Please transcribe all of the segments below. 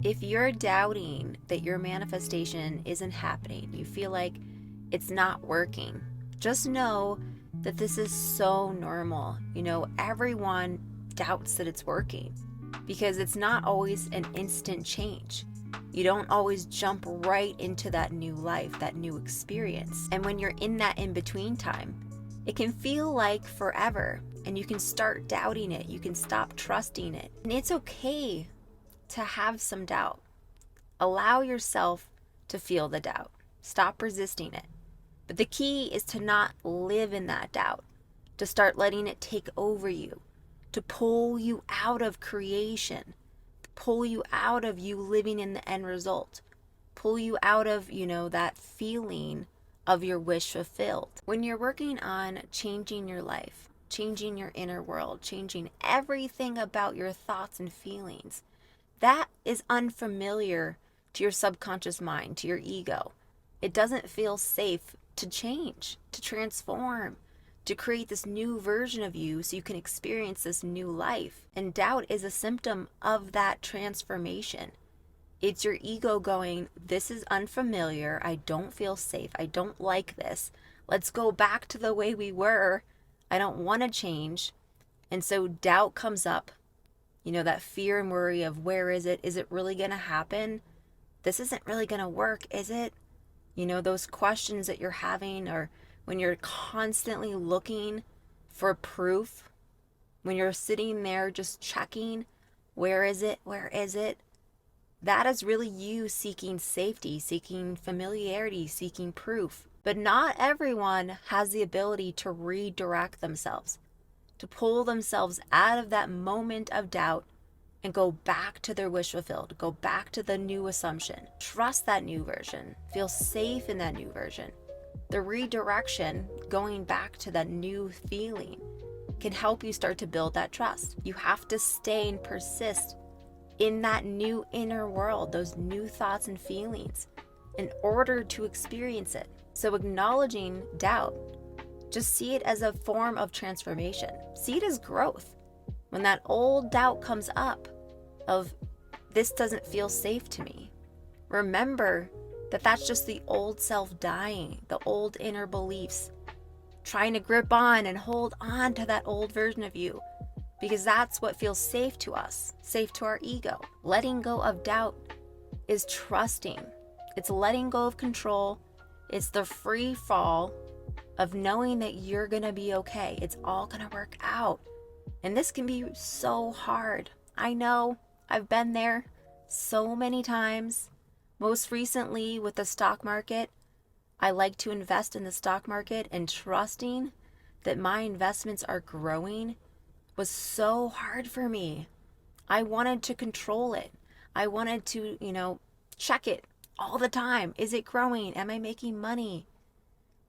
If you're doubting that your manifestation isn't happening, you feel like it's not working, just know that this is so normal. Everyone doubts that it's working because it's not always an instant change. You don't always jump right into that new life, that new experience. And when you're in that in between time, it can feel like forever, and you can start doubting it. You can stop trusting it. And it's okay to have some doubt. Allow yourself to feel the doubt. Stop resisting it. But the key is to not live in that doubt, to start letting it take over you, to pull you out of creation, to pull you out of you living in the end result, pull you out of, that feeling of your wish fulfilled. When you're working on changing your life, changing your inner world, changing everything about your thoughts and feelings, that is unfamiliar to your subconscious mind, to your ego. It doesn't feel safe to change, to transform, to create this new version of you so you can experience this new life. And doubt is a symptom of that transformation. It's your ego going, this is unfamiliar. I don't feel safe. I don't like this. Let's go back to the way we were. I don't want to change. And so doubt comes up. That fear and worry of where is it? Is it really going to happen? This isn't really going to work, is it? Those questions that you're having, or when you're constantly looking for proof, when you're sitting there just checking, where is it? Where is it? That is really you seeking safety, seeking familiarity, seeking proof. But not everyone has the ability to redirect themselves, to pull themselves out of that moment of doubt and go back to their wish fulfilled, go back to the new assumption. Trust that new version. Feel safe in that new version. The redirection, going back to that new feeling, can help you start to build that trust. You have to stay and persist in that new inner world, those new thoughts and feelings, in order to experience it. So acknowledging doubt, just see it as a form of transformation. See it as growth. When that old doubt comes up of, this doesn't feel safe to me, remember that that's just the old self dying, the old inner beliefs, trying to grip on and hold on to that old version of you, because that's what feels safe to us, safe to our ego. Letting go of doubt is trusting. It's letting go of control. It's the free fall of knowing that you're going to be okay. It's all going to work out. And this can be so hard. I know, I've been there so many times. Most recently with the stock market, I like to invest in the stock market, and trusting that my investments are growing was so hard for me. I wanted to control it. I wanted to, check it all the time. Is it growing? Am I making money?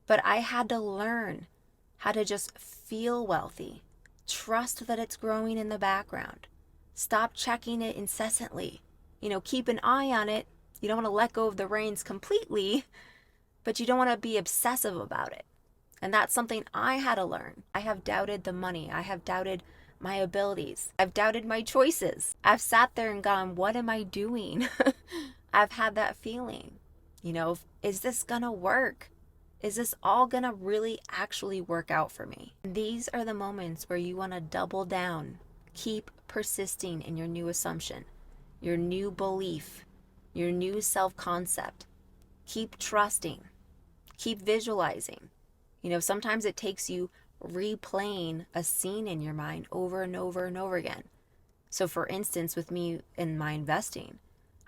But I had to learn how to just feel wealthy. Trust that it's growing in the background. Stop checking it incessantly. Keep an eye on it. You don't want to let go of the reins completely, but you don't want to be obsessive about it. And that's something I had to learn. I have doubted the money. I have doubted my abilities. I've doubted my choices. I've sat there and gone, what am I doing? I've had that feeling, is this gonna work? Is this all gonna really actually work out for me? And these are the moments where you want to double down, keep persisting in your new assumption, your new belief, your new self-concept. Keep trusting, keep visualizing. Sometimes it takes you replaying a scene in your mind over and over and over again. So for instance, with me in my investing,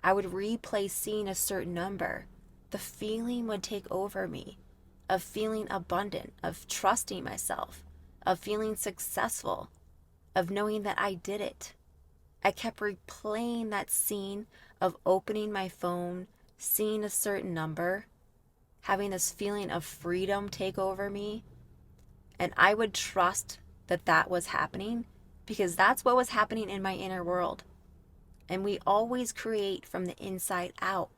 I would replay seeing a certain number. The feeling would take over me of feeling abundant, of trusting myself, of feeling successful, of knowing that I did it. I kept replaying that scene of opening my phone, seeing a certain number, having this feeling of freedom take over me. And I would trust that that was happening because that's what was happening in my inner world. And we always create from the inside out.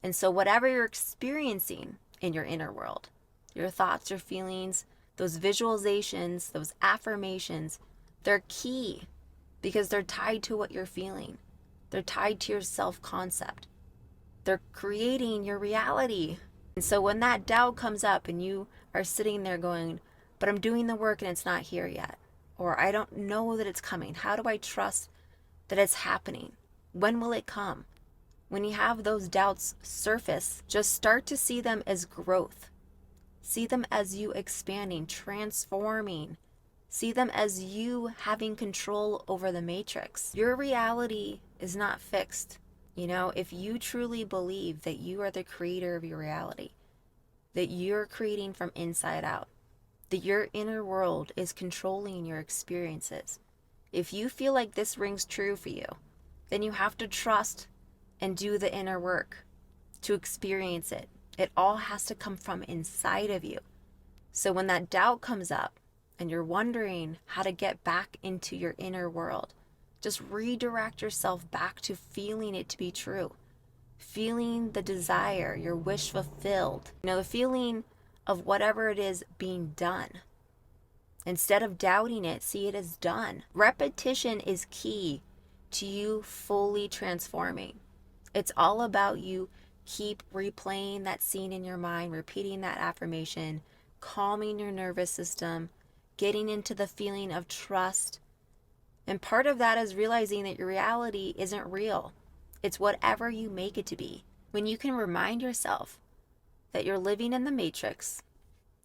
And so whatever you're experiencing in your inner world, your thoughts, your feelings, those visualizations, those affirmations, they're key because they're tied to what you're feeling. They're tied to your self-concept. They're creating your reality. And so when that doubt comes up and you are sitting there going, but I'm doing the work and it's not here yet, or I don't know that it's coming. How do I trust that it's happening? When will it come? When you have those doubts surface, just start to see them as growth. See them as you expanding, transforming. See them as you having control over the matrix. Your reality is not fixed. You know, if you truly believe that you are the creator of your reality, that you're creating from inside out, that your inner world is controlling your experiences, if you feel like this rings true for you, then you have to trust and do the inner work to experience it. It all has to come from inside of you. So when that doubt comes up and you're wondering how to get back into your inner world, just redirect yourself back to feeling it to be true. Feeling the desire, your wish fulfilled. You know, the feeling of whatever it is being done. Instead of doubting it, see it as done. Repetition is key to you fully transforming. It's all about you keep replaying that scene in your mind, repeating that affirmation, calming your nervous system, getting into the feeling of trust. And part of that is realizing that your reality isn't real. It's whatever you make it to be. When you can remind yourself that you're living in the matrix,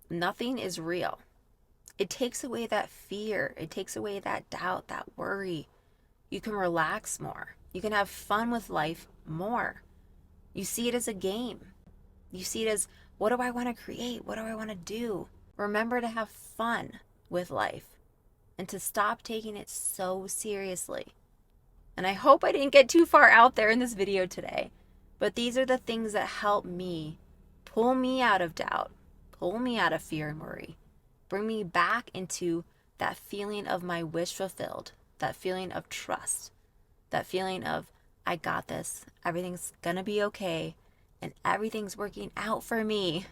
nothing is real. It takes away that fear. It takes away that doubt, that worry. You can relax more. You can have fun with life more. You see it as a game. You see it as, what do I want to create? What do I want to do? Remember to have fun with life and to stop taking it so seriously. And I hope I didn't get too far out there in this video today, but these are the things that help me pull me out of doubt, pull me out of fear and worry, bring me back into that feeling of my wish fulfilled, that feeling of trust, that feeling of, I got this, everything's gonna be okay, and everything's working out for me.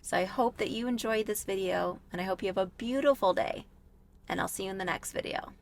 So I hope that you enjoyed this video, and I hope you have a beautiful day, and I'll see you in the next video.